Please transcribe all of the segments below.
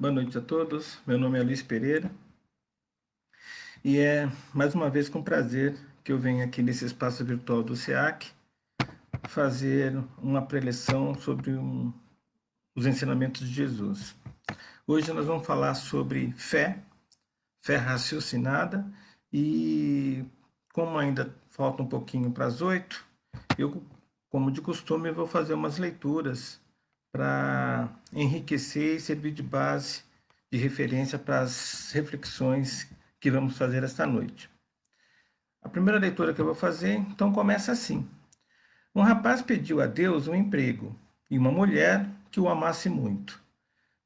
Boa noite a todos. Meu nome é Luiz Pereira e é mais uma vez com prazer que eu venho aqui nesse espaço virtual do SEAC fazer uma preleção sobre os ensinamentos de Jesus. Hoje nós vamos falar sobre fé raciocinada e como ainda falta um pouquinho para as 8, eu, como de costume, vou fazer umas leituras para enriquecer e servir de base, de referência para as reflexões que vamos fazer esta noite. A primeira leitura que eu vou fazer, então, começa assim. Um rapaz pediu a Deus um emprego e uma mulher que o amasse muito.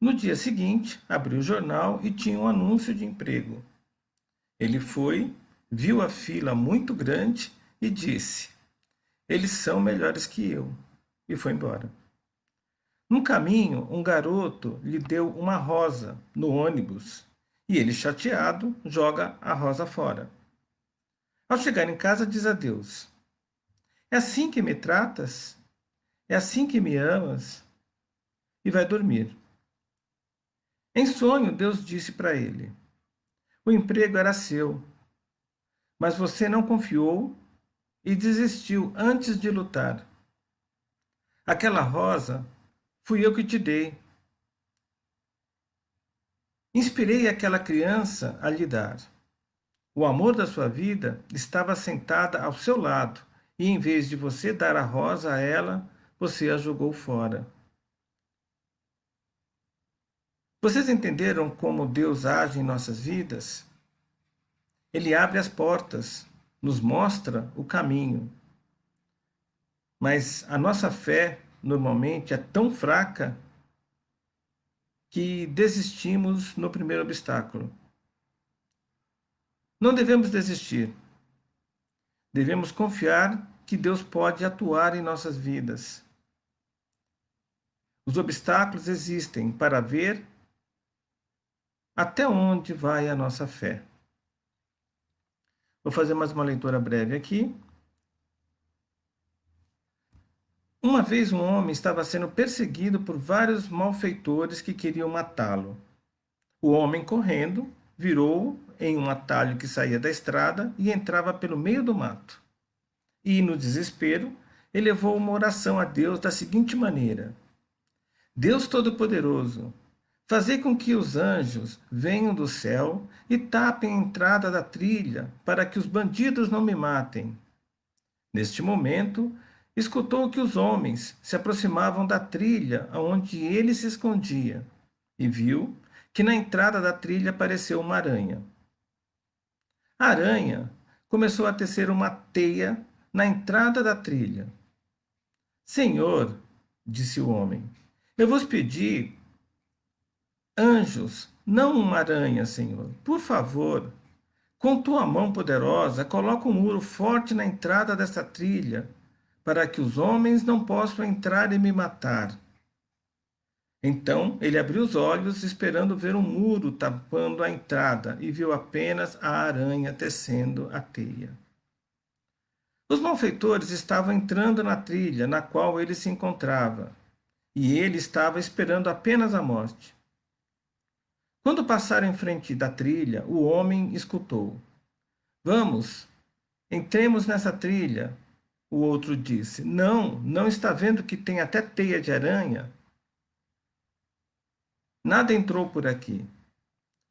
No dia seguinte, abriu o jornal e tinha um anúncio de emprego. Ele foi, viu a fila muito grande e disse: Eles são melhores que eu. E foi embora. No caminho, um garoto lhe deu uma rosa no ônibus e ele, chateado, joga a rosa fora. Ao chegar em casa, diz a Deus: É assim que me tratas? É assim que me amas? E vai dormir. Em sonho, Deus disse para ele: O emprego era seu, mas você não confiou e desistiu antes de lutar. Aquela rosa fui eu que te dei. Inspirei aquela criança a lhe dar. O amor da sua vida estava sentada ao seu lado, e em vez de você dar a rosa a ela, você a jogou fora. Vocês entenderam como Deus age em nossas vidas? Ele abre as portas, nos mostra o caminho. Mas a nossa fé, normalmente, é tão fraca que desistimos no primeiro obstáculo. Não devemos desistir. Devemos confiar que Deus pode atuar em nossas vidas. Os obstáculos existem para ver até onde vai a nossa fé. Vou fazer mais uma leitura breve aqui. Uma vez um homem estava sendo perseguido por vários malfeitores que queriam matá-lo. O homem, correndo, virou em um atalho que saía da estrada e entrava pelo meio do mato. E, no desespero, elevou uma oração a Deus da seguinte maneira: Deus Todo-Poderoso, fazei com que os anjos venham do céu e tapem a entrada da trilha para que os bandidos não me matem. Neste momento, escutou que os homens se aproximavam da trilha aonde ele se escondia e viu que na entrada da trilha apareceu uma aranha. A aranha começou a tecer uma teia na entrada da trilha. Senhor, disse o homem, eu vos pedi anjos, não uma aranha, Senhor. Por favor, com tua mão poderosa, coloca um muro forte na entrada desta trilha, para que os homens não possam entrar e me matar. Então ele abriu os olhos, esperando ver um muro tapando a entrada, e viu apenas a aranha tecendo a teia. Os malfeitores estavam entrando na trilha na qual ele se encontrava, e ele estava esperando apenas a morte. Quando passaram em frente da trilha, o homem escutou: Vamos, entremos nessa trilha. O outro disse: Não, não está vendo que tem até teia de aranha? Nada entrou por aqui.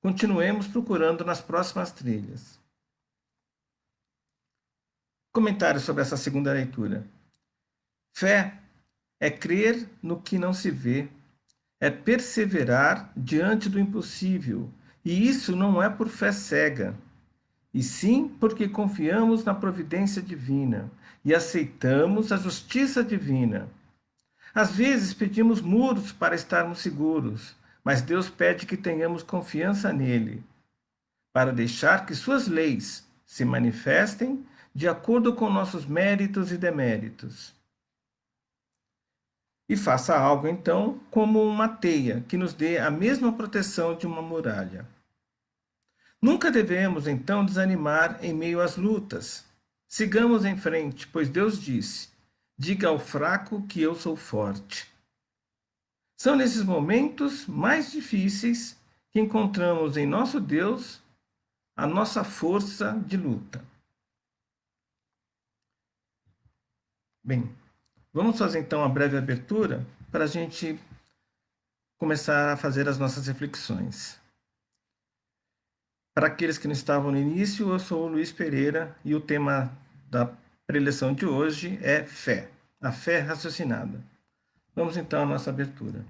Continuemos procurando nas próximas trilhas. Comentário sobre essa segunda leitura. Fé é crer no que não se vê, é perseverar diante do impossível, e isso não é por fé cega, e sim porque confiamos na providência divina e aceitamos a justiça divina. Às vezes pedimos muros para estarmos seguros, mas Deus pede que tenhamos confiança nele, para deixar que suas leis se manifestem de acordo com nossos méritos e deméritos. E faça algo, então, como uma teia que nos dê a mesma proteção de uma muralha. Nunca devemos, então, desanimar em meio às lutas. Sigamos em frente, pois Deus disse: Diga ao fraco que eu sou forte. São nesses momentos mais difíceis que encontramos em nosso Deus a nossa força de luta. Bem, vamos fazer então uma breve abertura para a gente começar a fazer as nossas reflexões. Para aqueles que não estavam no início, eu sou o Luiz Pereira e o tema da preleção de hoje é fé, a fé raciocinada. Vamos então à nossa abertura.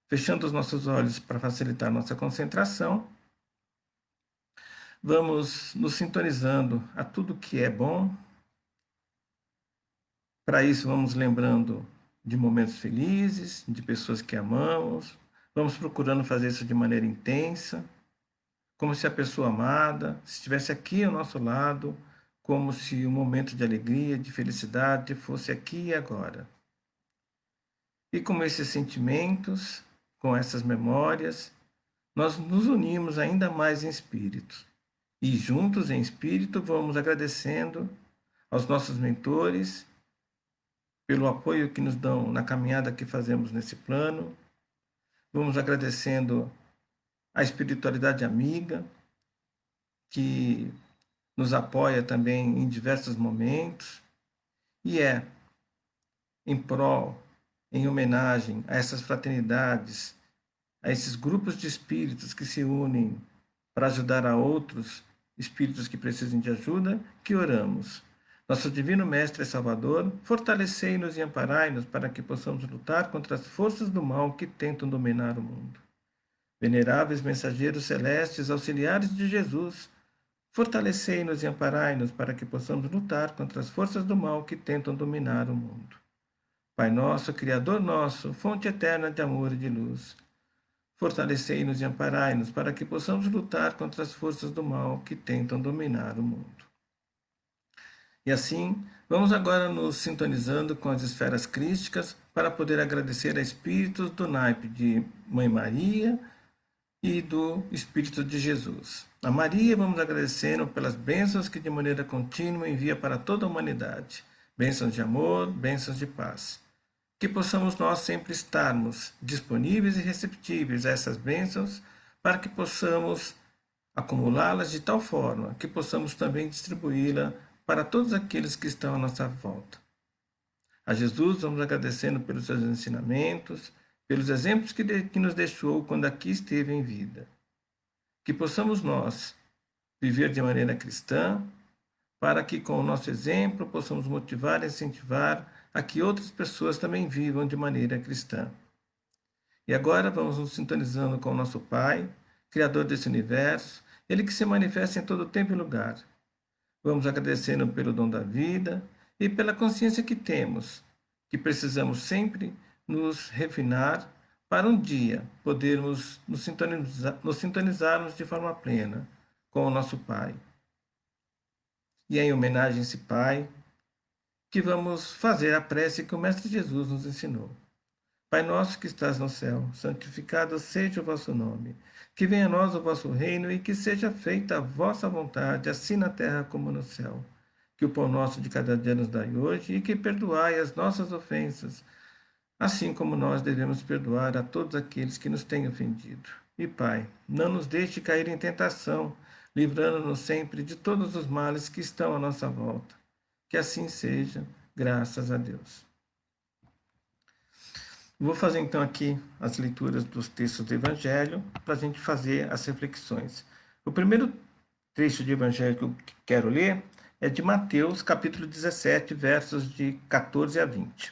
Fechando os nossos olhos para facilitar nossa concentração, vamos nos sintonizando a tudo que é bom. Para isso, vamos lembrando de momentos felizes, de pessoas que amamos, vamos procurando fazer isso de maneira intensa, como se a pessoa amada estivesse aqui ao nosso lado, como se um momento de alegria, de felicidade fosse aqui e agora. E com esses sentimentos, com essas memórias, nós nos unimos ainda mais em espírito. E juntos em espírito vamos agradecendo aos nossos mentores pelo apoio que nos dão na caminhada que fazemos nesse plano. Vamos agradecendo a espiritualidade amiga que nos apoia também em diversos momentos. E é em prol, em homenagem a essas fraternidades, a esses grupos de espíritos que se unem para ajudar a outros espíritos que precisem de ajuda, que oramos. Nosso Divino Mestre e Salvador, fortalecei-nos e amparai-nos para que possamos lutar contra as forças do mal que tentam dominar o mundo. Veneráveis mensageiros celestes, auxiliares de Jesus, fortalecei-nos e amparai-nos para que possamos lutar contra as forças do mal que tentam dominar o mundo. Pai nosso, Criador nosso, fonte eterna de amor e de luz, fortalecei-nos e amparai-nos para que possamos lutar contra as forças do mal que tentam dominar o mundo. E assim, vamos agora nos sintonizando com as esferas crísticas para poder agradecer a espíritos do naipe de Mãe Maria e do Espírito de Jesus. A Maria vamos agradecendo pelas bênçãos que de maneira contínua envia para toda a humanidade. Bênçãos de amor, bênçãos de paz. Que possamos nós sempre estarmos disponíveis e receptíveis a essas bênçãos para que possamos acumulá-las de tal forma que possamos também distribuí-la para todos aqueles que estão à nossa volta. A Jesus vamos agradecendo pelos seus ensinamentos, pelos exemplos que nos deixou quando aqui esteve em vida. Que possamos nós viver de maneira cristã, para que com o nosso exemplo possamos motivar e incentivar a que outras pessoas também vivam de maneira cristã. E agora vamos nos sintonizando com o nosso Pai, Criador desse universo, Ele que se manifesta em todo tempo e lugar. Vamos agradecendo pelo dom da vida e pela consciência que temos, que precisamos sempre nos refinar para um dia podermos nos sintonizarmos de forma plena com o nosso Pai. E é em homenagem a esse Pai que vamos fazer a prece que o Mestre Jesus nos ensinou. Pai nosso que estás no céu, santificado seja o vosso nome. Que venha a nós o vosso reino e que seja feita a vossa vontade, assim na terra como no céu. Que o pão nosso de cada dia nos dai hoje e que perdoai as nossas ofensas, assim como nós devemos perdoar a todos aqueles que nos têm ofendido. E Pai, não nos deixe cair em tentação, livrando-nos sempre de todos os males que estão à nossa volta. Que assim seja, graças a Deus. Vou fazer então aqui as leituras dos textos do Evangelho para a gente fazer as reflexões. O primeiro trecho de Evangelho que eu quero ler é de Mateus, capítulo 17, versos de 14 a 20.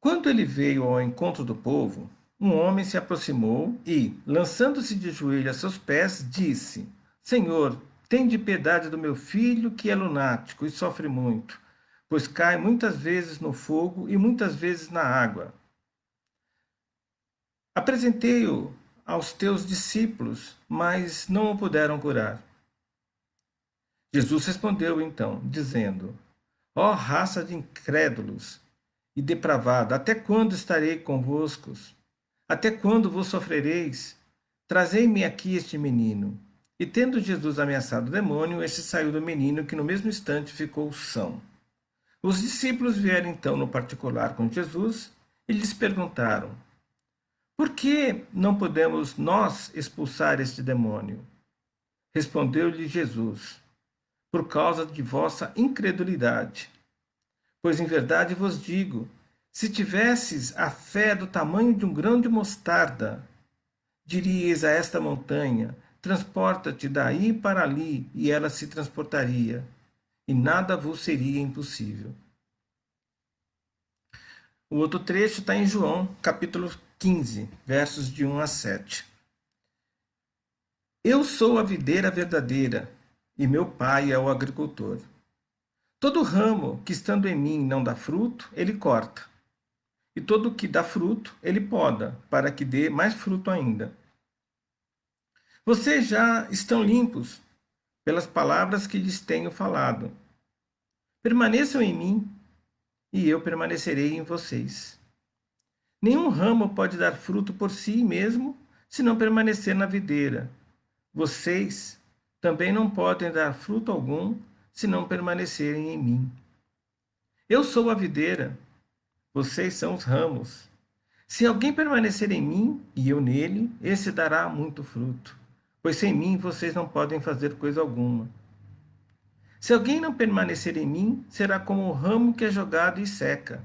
Quando ele veio ao encontro do povo, um homem se aproximou e, lançando-se de joelhos a seus pés, disse: Senhor, tende piedade do meu filho, que é lunático e sofre muito, pois cai muitas vezes no fogo e muitas vezes na água. Apresentei-o aos teus discípulos, mas não o puderam curar. Jesus respondeu então, dizendo: Ó raça de incrédulos e depravada, até quando estarei convosco? Até quando vos sofrereis? Trazei-me aqui este menino. E tendo Jesus ameaçado o demônio, este saiu do menino, que no mesmo instante ficou são. Os discípulos vieram então no particular com Jesus Eles perguntaram: por que não podemos nós expulsar este demônio? Respondeu-lhe Jesus: por causa de vossa incredulidade. Pois em verdade vos digo, se tivesses a fé do tamanho de um grão de mostarda, diríeis a esta montanha: transporta-te daí para ali, e ela se transportaria, e nada vos seria impossível. O outro trecho está em João, capítulo 15, versos de 1 a 7. Eu sou a videira verdadeira, e meu pai é o agricultor. Todo ramo que estando em mim não dá fruto, ele corta. E todo que dá fruto, ele poda, para que dê mais fruto ainda. Vocês já estão limpos pelas palavras que lhes tenho falado. Permaneçam em mim, e eu permanecerei em vocês. Nenhum ramo pode dar fruto por si mesmo, se não permanecer na videira. Vocês também não podem dar fruto algum, se não permanecerem em mim. Eu sou a videira, vocês são os ramos. Se alguém permanecer em mim e eu nele, esse dará muito fruto, pois sem mim vocês não podem fazer coisa alguma. Se alguém não permanecer em mim, será como o ramo que é jogado e seca.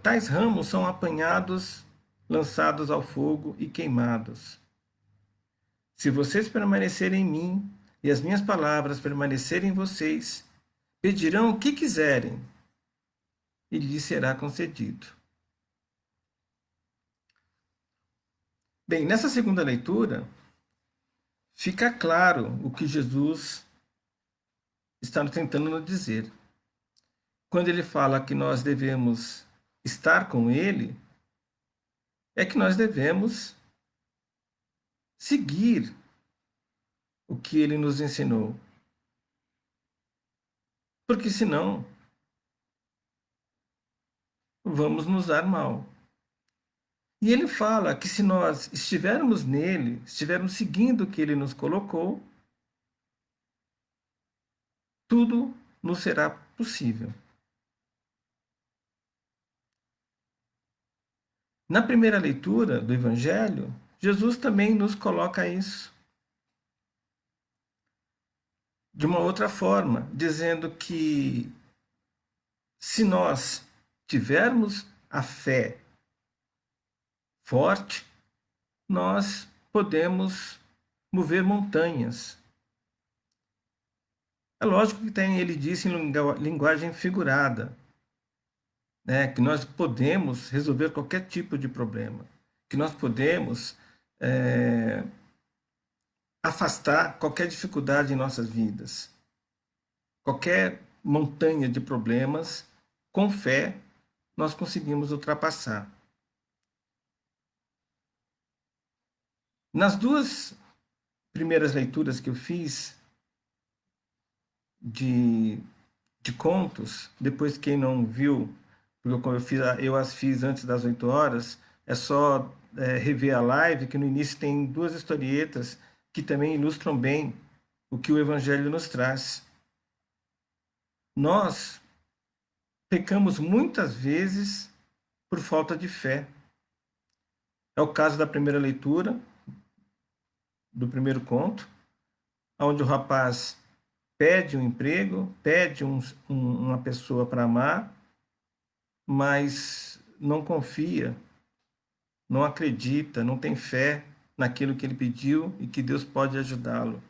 Tais ramos são apanhados, lançados ao fogo e queimados. Se vocês permanecerem em mim e as minhas palavras permanecerem em vocês, pedirão o que quiserem e lhes será concedido. Bem, nessa segunda leitura, fica claro o que Jesus está tentando nos dizer. Quando ele fala que nós devemos estar com ele, é que nós devemos seguir o que ele nos ensinou. Porque senão vamos nos dar mal. E ele fala que se nós estivermos nele, estivermos seguindo o que ele nos colocou, tudo nos será possível. Na primeira leitura do Evangelho, Jesus também nos coloca isso de uma outra forma, dizendo que se nós tivermos a fé forte, nós podemos mover montanhas. É lógico que tem, ele disse em linguagem figurada, né, que nós podemos resolver qualquer tipo de problema, que nós podemos afastar qualquer dificuldade em nossas vidas, qualquer montanha de problemas, com fé, nós conseguimos ultrapassar. Nas duas primeiras leituras que eu fiz de, de contos, depois quem não viu, porque eu as fiz antes das 8 horas, é só rever a live, que no início tem duas historietas que também ilustram bem o que o Evangelho nos traz. Nós pecamos muitas vezes por falta de fé. É o caso da primeira leitura, do primeiro conto, onde o rapaz pede um emprego, pede uma pessoa para amar, mas não confia, não acredita, não tem fé naquilo que ele pediu e que Deus pode ajudá-lo.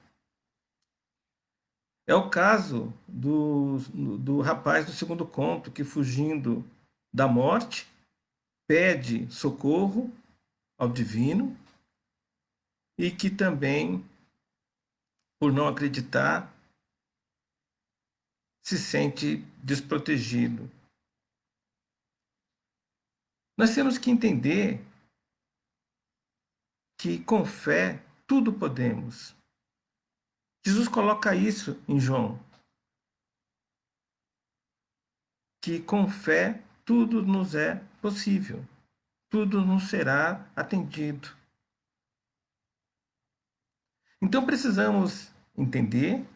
É o caso do rapaz do segundo conto que, fugindo da morte, pede socorro ao divino e que também, por não acreditar, se sente desprotegido. Nós temos que entender que com fé tudo podemos. Jesus coloca isso em João, que com fé tudo nos é possível, tudo nos será atendido. Então precisamos entender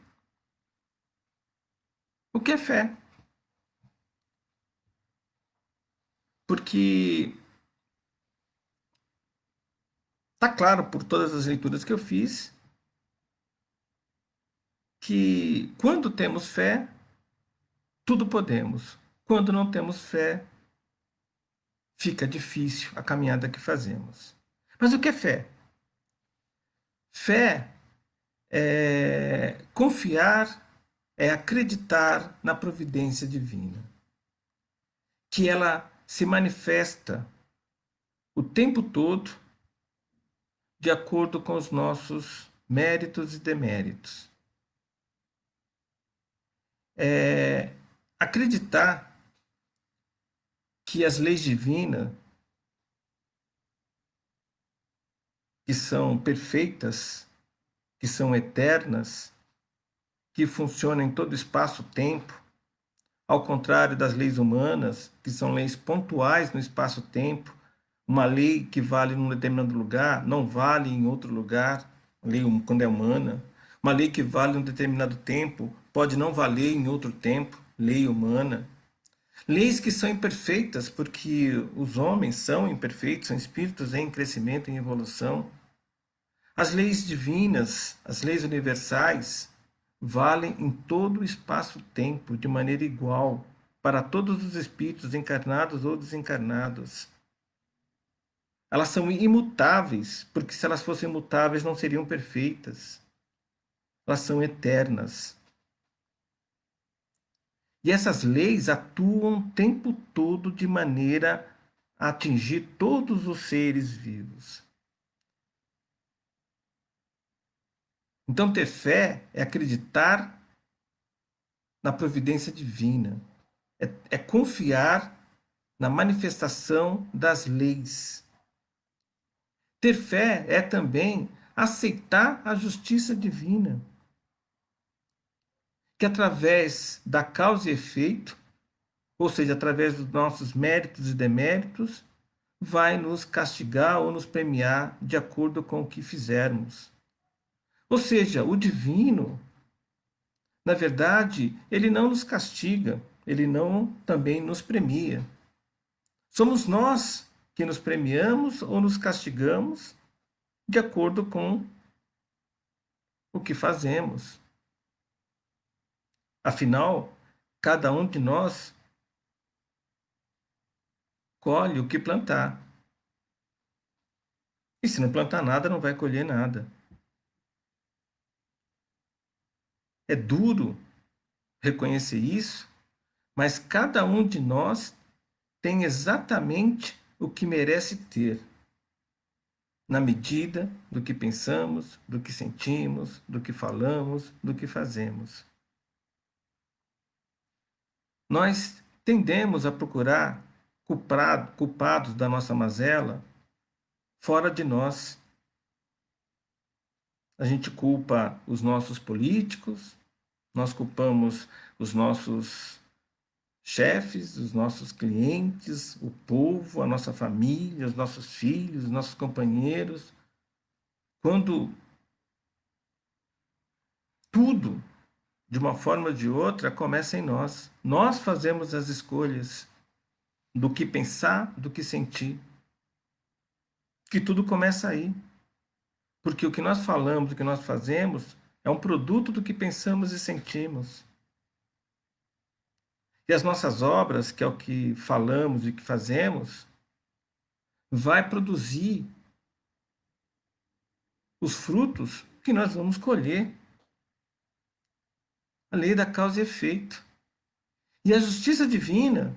o que é fé. Porque está claro por todas as leituras que eu fiz que quando temos fé, tudo podemos. Quando não temos fé, fica difícil a caminhada que fazemos. Mas o que é fé? Fé é confiar, é acreditar na providência divina, que ela se manifesta o tempo todo de acordo com os nossos méritos e deméritos. É acreditar que as leis divinas, que são perfeitas, que são eternas, que funcionam em todo espaço-tempo, ao contrário das leis humanas, que são leis pontuais no espaço-tempo, uma lei que vale num determinado lugar não vale em outro lugar, lei quando é humana. Uma lei que vale em um determinado tempo pode não valer em outro tempo, lei humana. Leis que são imperfeitas, porque os homens são imperfeitos, são espíritos em crescimento, em evolução. As leis divinas, as leis universais, valem em todo o espaço-tempo de maneira igual para todos os espíritos encarnados ou desencarnados. Elas são imutáveis, porque se elas fossem imutáveis não seriam perfeitas. Elas são eternas. E essas leis atuam o tempo todo de maneira a atingir todos os seres vivos. Então, ter fé é acreditar na providência divina, é confiar na manifestação das leis. Ter fé é também aceitar a justiça divina, que através da causa e efeito, ou seja, através dos nossos méritos e deméritos, vai nos castigar ou nos premiar de acordo com o que fizermos. Ou seja, o divino, na verdade, ele não nos castiga, ele não também nos premia. Somos nós que nos premiamos ou nos castigamos de acordo com o que fazemos. Afinal, cada um de nós colhe o que plantar. E se não plantar nada, não vai colher nada. É duro reconhecer isso, mas cada um de nós tem exatamente o que merece ter, na medida do que pensamos, do que sentimos, do que falamos, do que fazemos. Nós tendemos a procurar culpados da nossa mazela fora de nós. A gente culpa os nossos políticos, nós culpamos os nossos chefes, os nossos clientes, o povo, a nossa família, os nossos filhos, os nossos companheiros, quando tudo, de uma forma ou de outra, começa em nós. Nós fazemos as escolhas do que pensar, do que sentir, que tudo começa aí. Porque o que nós falamos, o que nós fazemos, é um produto do que pensamos e sentimos. E as nossas obras, que é o que falamos e o que fazemos, vai produzir os frutos que nós vamos colher. A lei da causa e efeito. E a justiça divina,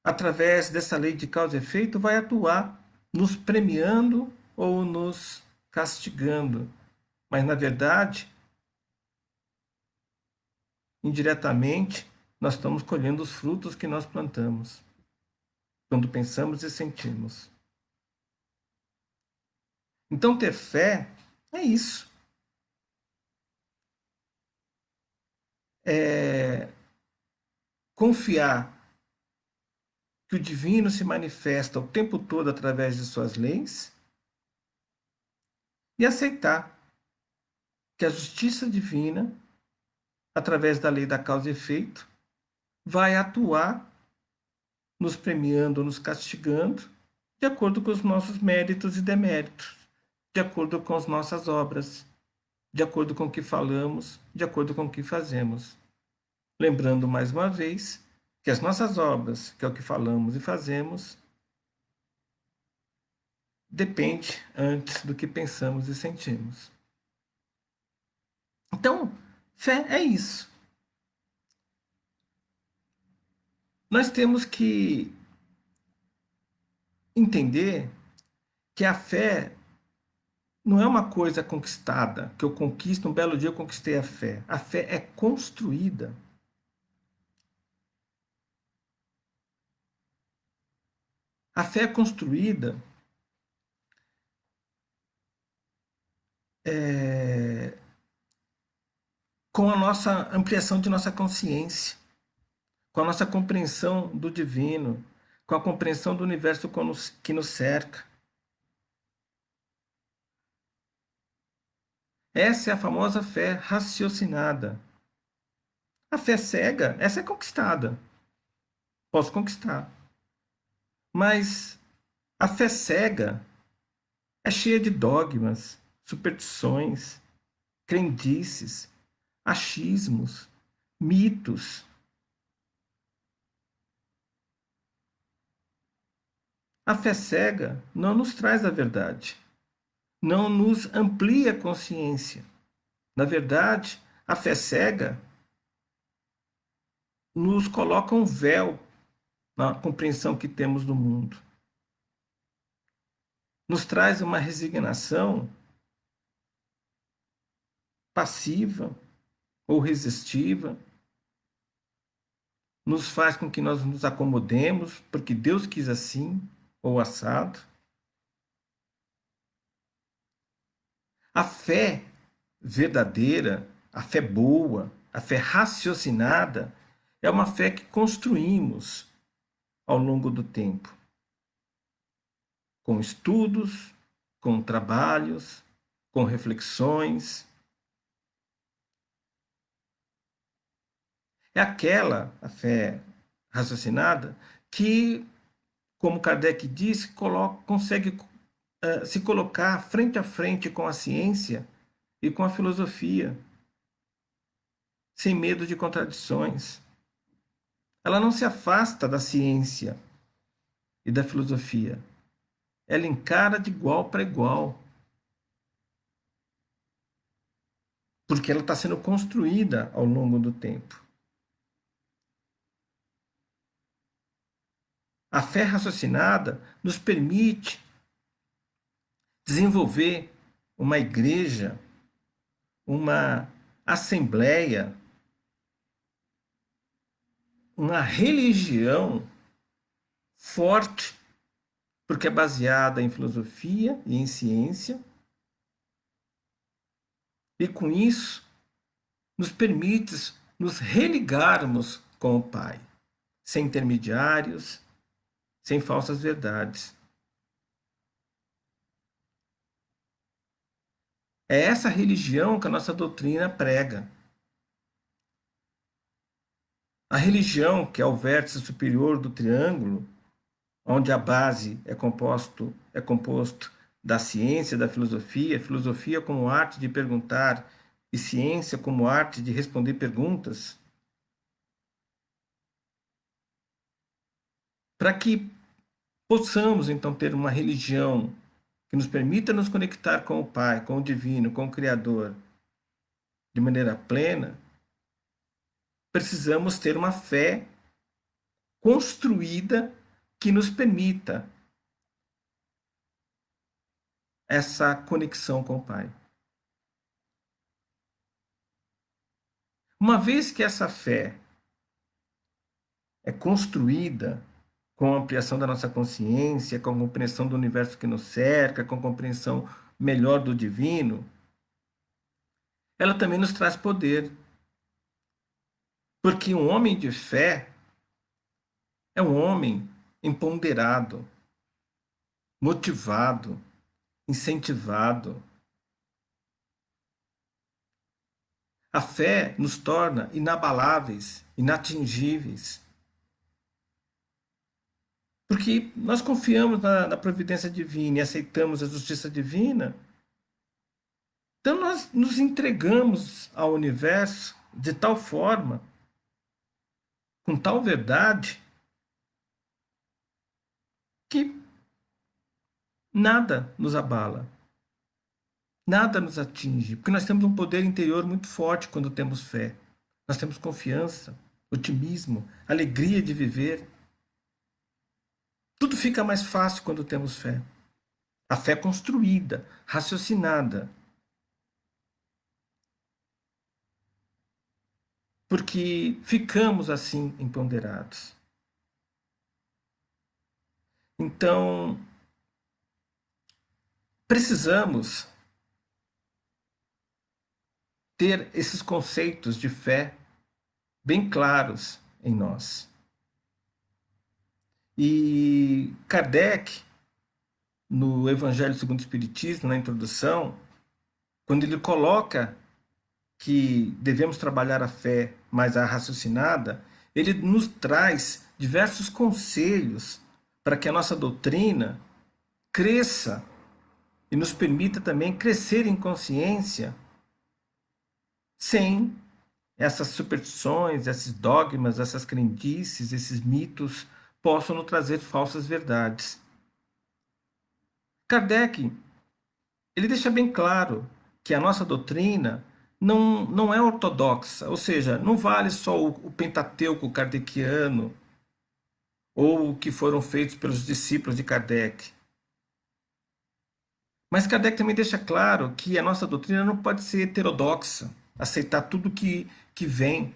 através dessa lei de causa e efeito, vai atuar nos premiando ou nos castigando. Mas, na verdade, indiretamente, nós estamos colhendo os frutos que nós plantamos, quando pensamos e sentimos. Então, ter fé é isso. É confiar que o divino se manifesta o tempo todo através de suas leis e aceitar que a justiça divina, através da lei da causa e efeito, vai atuar nos premiando, nos castigando, de acordo com os nossos méritos e deméritos, de acordo com as nossas obras, de acordo com o que falamos, de acordo com o que fazemos. Lembrando mais uma vez que as nossas obras, que é o que falamos e fazemos, depende antes do que pensamos e sentimos. Então, fé é isso. Nós temos que entender que a fé não é uma coisa conquistada, que eu conquisto, um belo dia eu conquistei a fé. A fé é construída. A fé é construída com a nossa ampliação de nossa consciência, com a nossa compreensão do divino, com a compreensão do universo que nos cerca. Essa é a famosa fé raciocinada. A fé cega, essa é conquistada. Posso conquistar. Mas a fé cega é cheia de dogmas, superstições, crendices, achismos, mitos. A fé cega não nos traz a verdade, não nos amplia a consciência. Na verdade, a fé cega nos coloca um véu na compreensão que temos do mundo. Nos traz uma resignação passiva ou resistiva, nos faz com que nós nos acomodemos, porque Deus quis assim ou assado. A fé verdadeira, a fé boa, a fé raciocinada, é uma fé que construímos ao longo do tempo, com estudos, com trabalhos, com reflexões. É aquela, a fé raciocinada, que, como Kardec disse, consegue se colocar frente a frente com a ciência e com a filosofia, sem medo de contradições. Ela não se afasta da ciência e da filosofia. Ela encara de igual para igual, porque ela está sendo construída ao longo do tempo. A fé raciocinada nos permite desenvolver uma igreja, uma assembleia, uma religião forte, porque é baseada em filosofia e em ciência, e com isso nos permite nos religarmos com o Pai, sem intermediários, sem falsas verdades. É essa religião que a nossa doutrina prega. A religião, que é o vértice superior do triângulo, onde a base é composto da ciência, da filosofia, filosofia como arte de perguntar e ciência como arte de responder perguntas, para que possamos então ter uma religião que nos permita nos conectar com o Pai, com o Divino, com o Criador de maneira plena, precisamos ter uma fé construída que nos permita essa conexão com o Pai. Uma vez que essa fé é construída com a ampliação da nossa consciência, com a compreensão do universo que nos cerca, com a compreensão melhor do divino, ela também nos traz poder. Porque um homem de fé é um homem empoderado, motivado, incentivado. A fé nos torna inabaláveis, inatingíveis. Porque nós confiamos na providência divina e aceitamos a justiça divina, então nós nos entregamos ao universo de tal forma, com tal verdade, que nada nos abala, nada nos atinge, porque nós temos um poder interior muito forte quando temos fé. Nós temos confiança, otimismo, alegria de viver. Tudo fica mais fácil quando temos fé. A fé construída, raciocinada. Porque ficamos assim empoderados. Então, precisamos ter esses conceitos de fé bem claros em nós. E Kardec, no Evangelho segundo o Espiritismo, na introdução, quando ele coloca que devemos trabalhar a fé mais a raciocinada, ele nos traz diversos conselhos para que a nossa doutrina cresça e nos permita também crescer em consciência sem essas superstições, esses dogmas, essas crendices, esses mitos possam nos trazer falsas verdades. Kardec, ele deixa bem claro que a nossa doutrina não é ortodoxa, ou seja, não vale só o Pentateuco kardeciano ou o que foram feitos pelos discípulos de Kardec. Mas Kardec também deixa claro que a nossa doutrina não pode ser heterodoxa, aceitar tudo que vem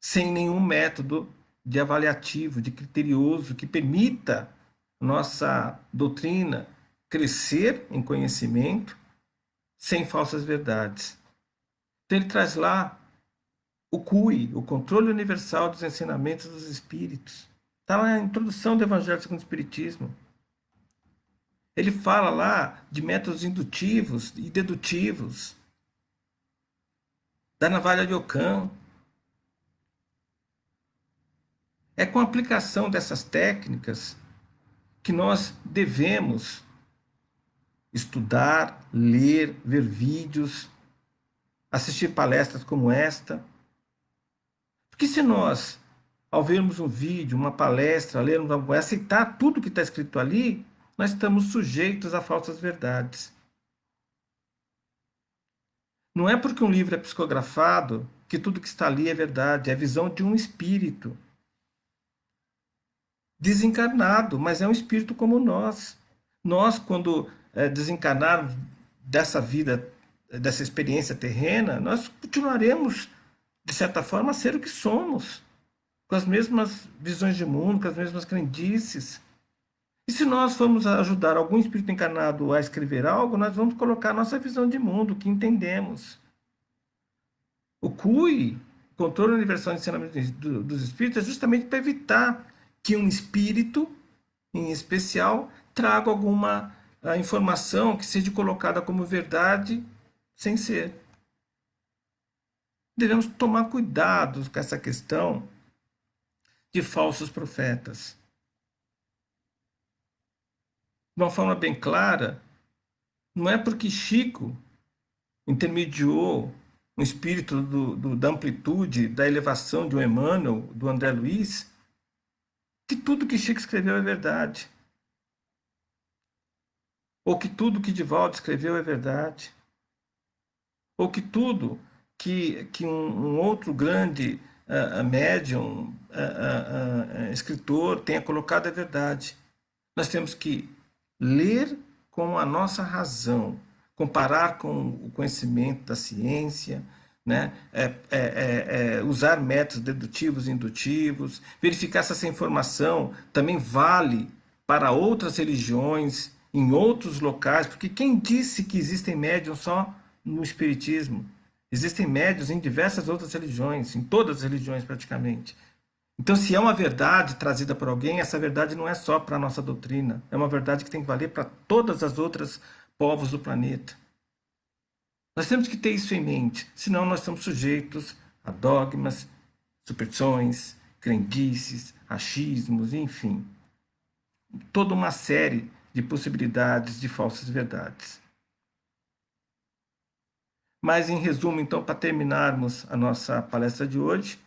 sem nenhum método de avaliativo, de criterioso, que permita nossa doutrina crescer em conhecimento sem falsas verdades. Então ele traz lá o CUI, o Controle Universal dos Ensinamentos dos Espíritos. Está lá na introdução do Evangelho segundo o Espiritismo. Ele fala lá de métodos indutivos e dedutivos, da navalha de Ockham. É com a aplicação dessas técnicas que nós devemos estudar, ler, ver vídeos, assistir palestras como esta. Porque se nós, ao vermos um vídeo, uma palestra, lermos algo, aceitar tudo que está escrito ali, nós estamos sujeitos a falsas verdades. Não é porque um livro é psicografado que tudo que está ali é verdade, é a visão de um espírito desencarnado, mas é um espírito como nós. Nós, quando desencarnarmos dessa vida, dessa experiência terrena, nós continuaremos, de certa forma, a ser o que somos, com as mesmas visões de mundo, com as mesmas crendices. E se nós formos ajudar algum espírito encarnado a escrever algo, nós vamos colocar a nossa visão de mundo, o que entendemos. O CUI, Controle Universal de Ensinamento dos Espíritos, é justamente para evitar que um espírito, em especial, traga alguma informação que seja colocada como verdade sem ser. Devemos tomar cuidado com essa questão de falsos profetas. De uma forma bem clara, não é porque Chico intermediou um espírito da amplitude, da elevação de um Emmanuel, do André Luiz, que tudo que Chico escreveu é verdade. Ou que tudo que Divaldo escreveu é verdade. Ou que tudo que um outro grande médium, escritor tenha colocado é verdade. Nós temos que ler com a nossa razão, comparar com o conhecimento da ciência, né? Usar métodos dedutivos e indutivos, verificar se essa informação também vale para outras religiões, em outros locais, porque quem disse que existem médiums só no Espiritismo? Existem médiums em diversas outras religiões, em todas as religiões praticamente. Então, se é uma verdade trazida por alguém, essa verdade não é só para a nossa doutrina, é uma verdade que tem que valer para todas as outras povos do planeta. Nós temos que ter isso em mente, senão nós estamos sujeitos a dogmas, superstições, crendices, achismos, enfim, toda uma série de possibilidades de falsas verdades. Mas, em resumo, então, para terminarmos a nossa palestra de hoje,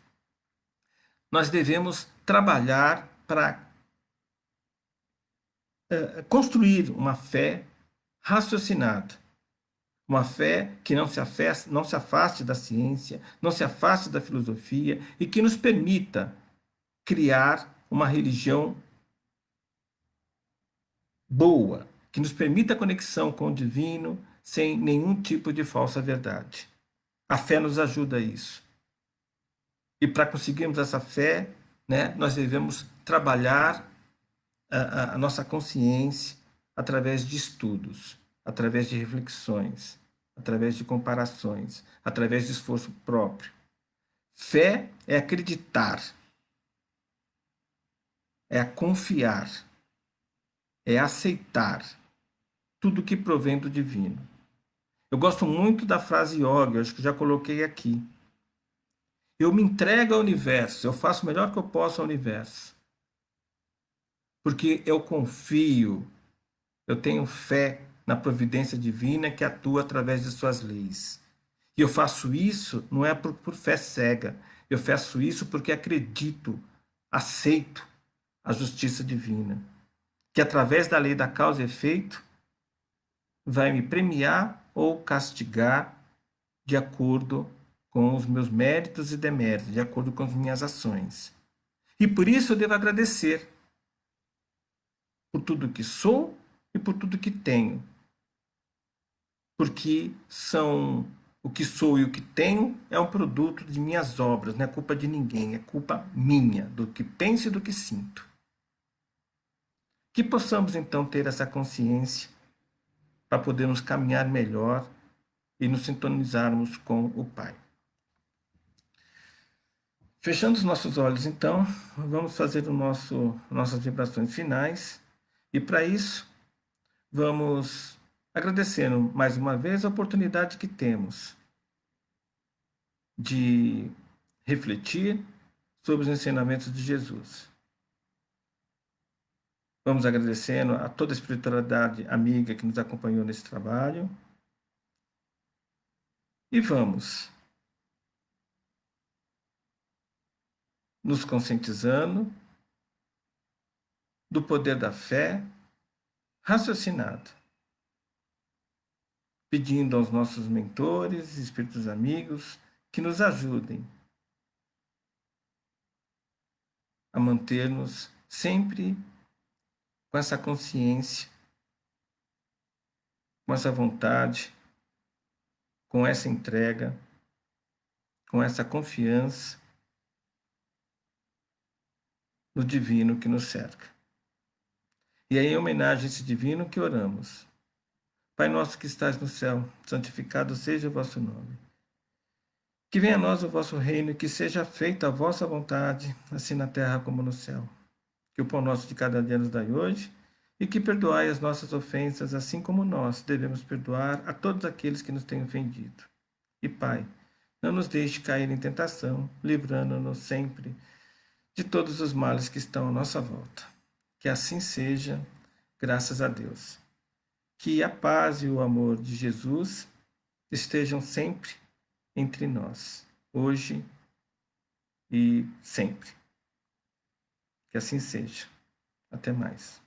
nós devemos trabalhar para construir uma fé raciocinada, uma fé que não se afaste da ciência, não se afaste da filosofia e que nos permita criar uma religião boa, que nos permita a conexão com o divino sem nenhum tipo de falsa verdade. A fé nos ajuda a isso. E para conseguirmos essa fé, né, nós devemos trabalhar a nossa consciência através de estudos, através de reflexões, através de comparações, através de esforço próprio. Fé é acreditar, é confiar, é aceitar tudo que provém do divino. Eu gosto muito da frase yoga, acho que já coloquei aqui. Eu me entrego ao universo, eu faço o melhor que eu posso ao universo. Porque eu confio, eu tenho fé na providência divina que atua através de suas leis. E eu faço isso não é por fé cega, eu faço isso porque acredito, aceito a justiça divina, que através da lei da causa e efeito vai me premiar ou castigar de acordo com os meus méritos e deméritos, de acordo com as minhas ações. E por isso eu devo agradecer por tudo que sou e por tudo que tenho. Porque são o que sou e o que tenho é um produto de minhas obras, não é culpa de ninguém, é culpa minha, do que penso e do que sinto. Que possamos então ter essa consciência para podermos caminhar melhor e nos sintonizarmos com o Pai. Fechando os nossos olhos, então, vamos fazer nossas vibrações finais. E para isso, vamos agradecendo mais uma vez a oportunidade que temos de refletir sobre os ensinamentos de Jesus. Vamos agradecendo a toda a espiritualidade amiga que nos acompanhou nesse trabalho. E vamos nos conscientizando do poder da fé raciocinado, pedindo aos nossos mentores, espíritos amigos, que nos ajudem a manter-nos sempre com essa consciência, com essa vontade, com essa entrega, com essa confiança no divino que nos cerca. E é em homenagem a esse divino que oramos. Pai nosso que estás no céu, santificado seja o vosso nome. Que venha a nós o vosso reino e que seja feita a vossa vontade, assim na terra como no céu. Que o pão nosso de cada dia nos dai hoje, e que perdoai as nossas ofensas, assim como nós devemos perdoar a todos aqueles que nos têm ofendido. E Pai, não nos deixe cair em tentação, livrando-nos sempre de todos os males que estão à nossa volta. Que assim seja, graças a Deus. Que a paz e o amor de Jesus estejam sempre entre nós, hoje e sempre. Que assim seja. Até mais.